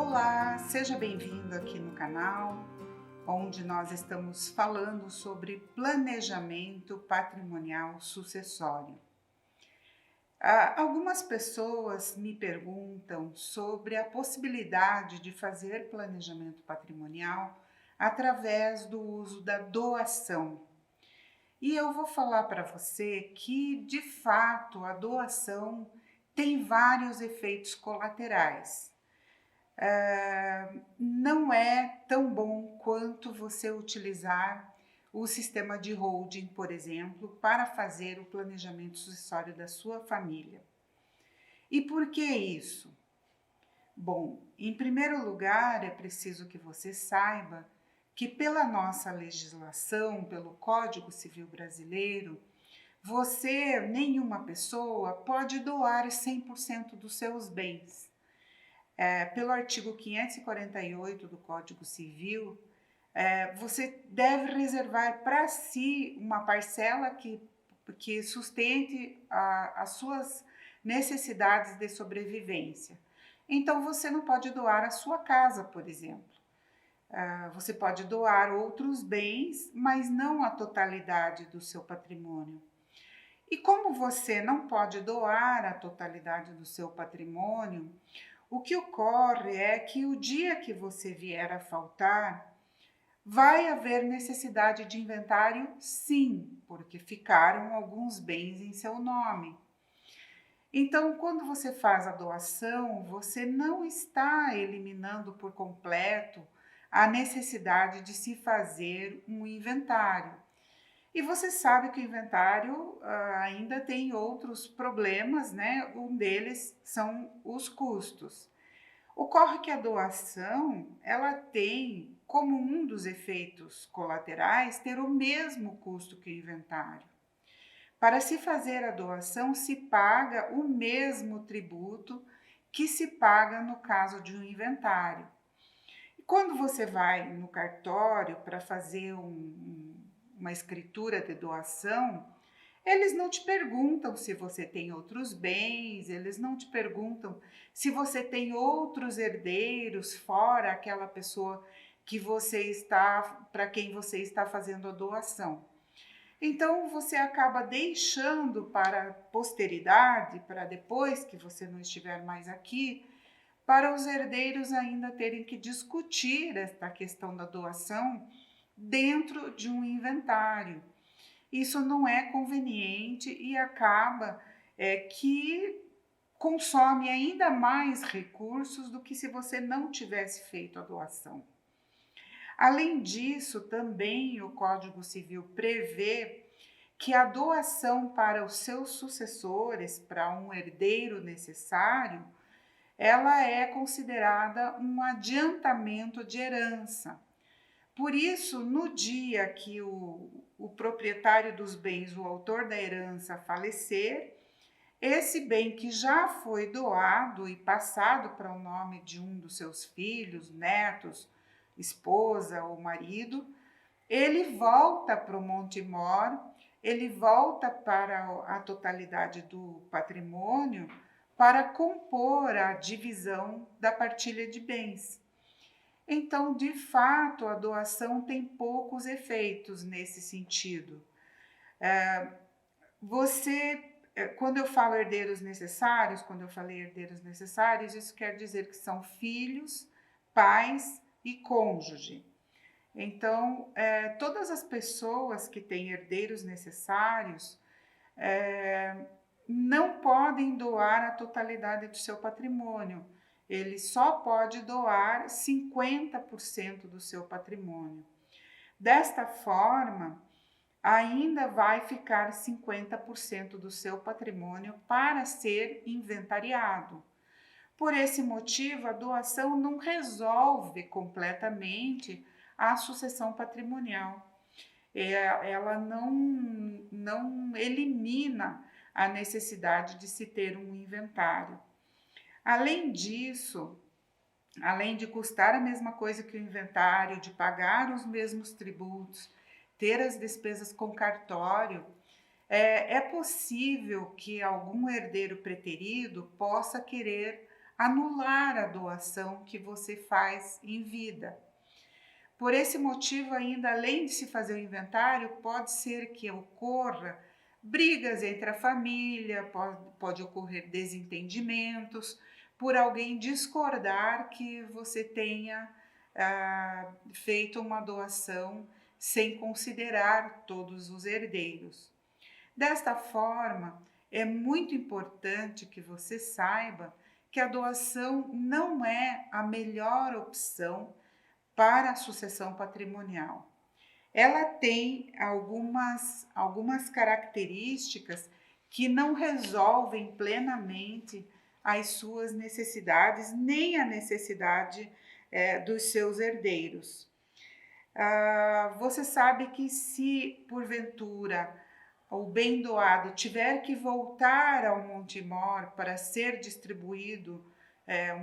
Olá, seja bem-vindo aqui no canal, onde nós estamos falando sobre planejamento patrimonial sucessório. Algumas pessoas me perguntam sobre a possibilidade de fazer planejamento patrimonial através do uso da doação. E eu vou falar para você que, de fato, a doação tem vários efeitos colaterais. Não é tão bom quanto você utilizar o sistema de holding, por exemplo, para fazer o planejamento sucessório da sua família. E por que isso? Bom, em primeiro lugar, é preciso que você saiba que pela nossa legislação, pelo Código Civil Brasileiro, nenhuma pessoa pode doar 100% dos seus bens. Pelo artigo 548 do Código Civil, você deve reservar para si uma parcela que sustente as suas necessidades de sobrevivência. Então, você não pode doar a sua casa, por exemplo. Você pode doar outros bens, mas não a totalidade do seu patrimônio. E como você não pode doar a totalidade do seu patrimônio, o que ocorre é que o dia que você vier a faltar, vai haver necessidade de inventário, sim, porque ficaram alguns bens em seu nome. Então, quando você faz a doação, você não está eliminando por completo a necessidade de se fazer um inventário. E você sabe que o inventário ainda tem outros problemas, né? Um deles são os custos. Ocorre que a doação, ela tem como um dos efeitos colaterais ter o mesmo custo que o inventário. Para se fazer a doação, se paga o mesmo tributo que se paga no caso de um inventário. E quando você vai no cartório para fazer uma escritura de doação, eles não te perguntam se você tem outros bens, eles não te perguntam se você tem outros herdeiros fora aquela pessoa para quem você está fazendo a doação. Então você acaba deixando para a posteridade, para depois que você não estiver mais aqui, para os herdeiros ainda terem que discutir esta questão da doação dentro de um inventário. Isso não é conveniente e acaba que consome ainda mais recursos do que se você não tivesse feito a doação. Além disso, também o Código Civil prevê que a doação para os seus sucessores, para um herdeiro necessário, ela é considerada um adiantamento de herança. Por isso, no dia que o proprietário dos bens, o autor da herança, falecer, esse bem que já foi doado e passado para o nome de um dos seus filhos, netos, esposa ou marido, ele volta para o Montemor, ele volta para a totalidade do patrimônio para compor a divisão da partilha de bens. Então, de fato, a doação tem poucos efeitos nesse sentido. Quando eu falo herdeiros necessários, quando eu falei herdeiros necessários, isso quer dizer que são filhos, pais e cônjuge. Então, todas as pessoas que têm herdeiros necessários não podem doar a totalidade do seu patrimônio. Ele só pode doar 50% do seu patrimônio. Desta forma, ainda vai ficar 50% do seu patrimônio para ser inventariado. Por esse motivo, a doação não resolve completamente a sucessão patrimonial. Ela não elimina a necessidade de se ter um inventário. Além disso, além de custar a mesma coisa que o inventário, de pagar os mesmos tributos, ter as despesas com cartório, é possível que algum herdeiro preterido possa querer anular a doação que você faz em vida. Por esse motivo, ainda além de se fazer o inventário, pode ser que ocorra brigas entre a família, pode ocorrer desentendimentos, por alguém discordar que você tenha feito uma doação sem considerar todos os herdeiros. Desta forma, é muito importante que você saiba que a doação não é a melhor opção para a sucessão patrimonial. Ela tem algumas características que não resolvem plenamente as suas necessidades, nem a necessidade dos seus herdeiros. Você sabe que se porventura o bem doado tiver que voltar ao Monte-Mor para ser distribuído,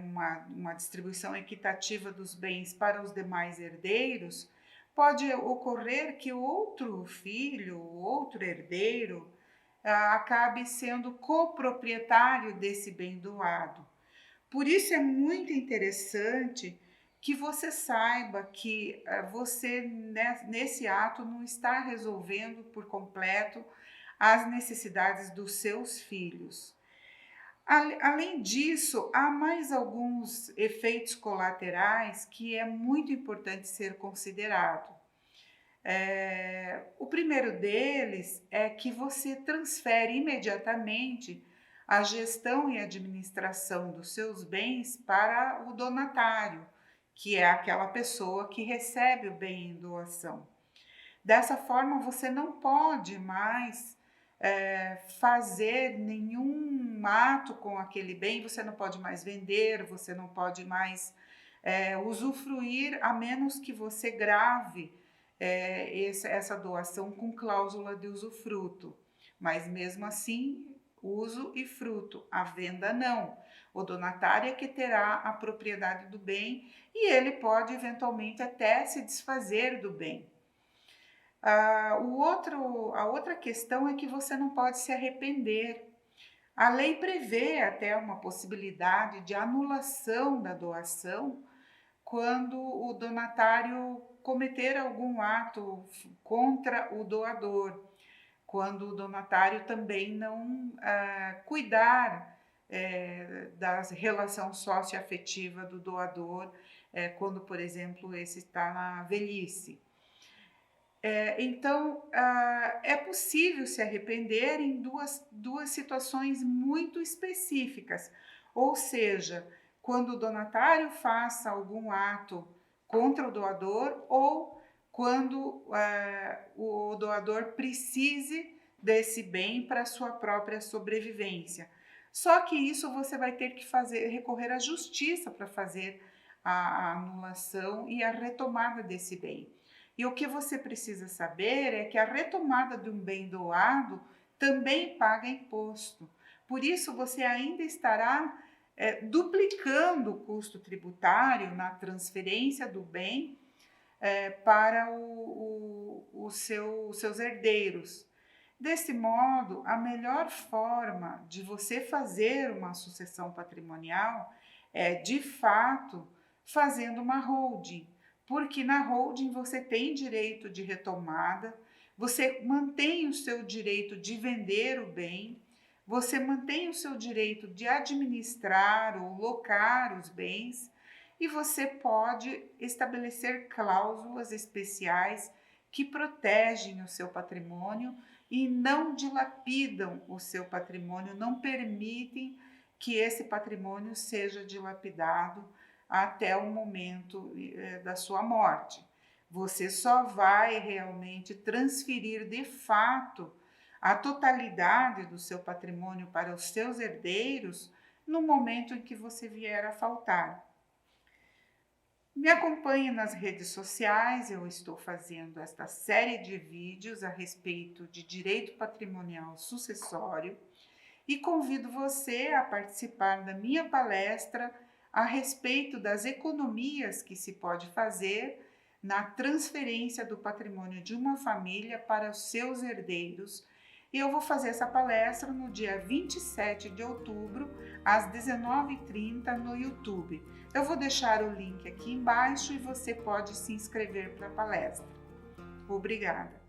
uma distribuição equitativa dos bens para os demais herdeiros, pode ocorrer que outro filho, outro herdeiro, acabe sendo coproprietário desse bem doado. Por isso é muito interessante que você saiba que você, nesse ato, não está resolvendo por completo as necessidades dos seus filhos. Além disso, há mais alguns efeitos colaterais que é muito importante ser considerado. O primeiro deles é que você transfere imediatamente a gestão e administração dos seus bens para o donatário, que é aquela pessoa que recebe o bem em doação. Dessa forma, você não pode mais fazer nenhum ato com aquele bem, você não pode mais vender, você não pode mais usufruir, a menos que você grave essa doação com cláusula de usufruto. Mas mesmo assim, uso e fruto, a venda não. O donatário é que terá a propriedade do bem e ele pode eventualmente até se desfazer do bem. A outra questão é que você não pode se arrepender. A lei prevê até uma possibilidade de anulação da doação quando o donatário cometer algum ato contra o doador, quando o donatário também não cuidar da relação socioafetiva do doador, quando, por exemplo, esse está na velhice. Então, é possível se arrepender em duas situações muito específicas, ou seja, quando o donatário faça algum ato contra o doador ou quando o doador precise desse bem para sua própria sobrevivência. Só que isso você vai ter que recorrer à justiça para fazer a anulação e a retomada desse bem. E o que você precisa saber é que a retomada de um bem doado também paga imposto. Por isso, você ainda estará duplicando o custo tributário na transferência do bem para os seus herdeiros. Desse modo, a melhor forma de você fazer uma sucessão patrimonial é, de fato, fazendo uma holding. Porque na holding você tem direito de retomada, você mantém o seu direito de vender o bem, você mantém o seu direito de administrar ou locar os bens e você pode estabelecer cláusulas especiais que protegem o seu patrimônio e não dilapidam o seu patrimônio, não permitem que esse patrimônio seja dilapidado até o momento da sua morte. Você só vai realmente transferir de fato a totalidade do seu patrimônio para os seus herdeiros no momento em que você vier a faltar. Me acompanhe nas redes sociais, eu estou fazendo esta série de vídeos a respeito de direito patrimonial sucessório e convido você a participar da minha palestra a respeito das economias que se pode fazer na transferência do patrimônio de uma família para os seus herdeiros, E eu vou fazer essa palestra no dia 27 de outubro, às 19h30 no YouTube. Eu vou deixar o link aqui embaixo e você pode se inscrever para a palestra. Obrigada!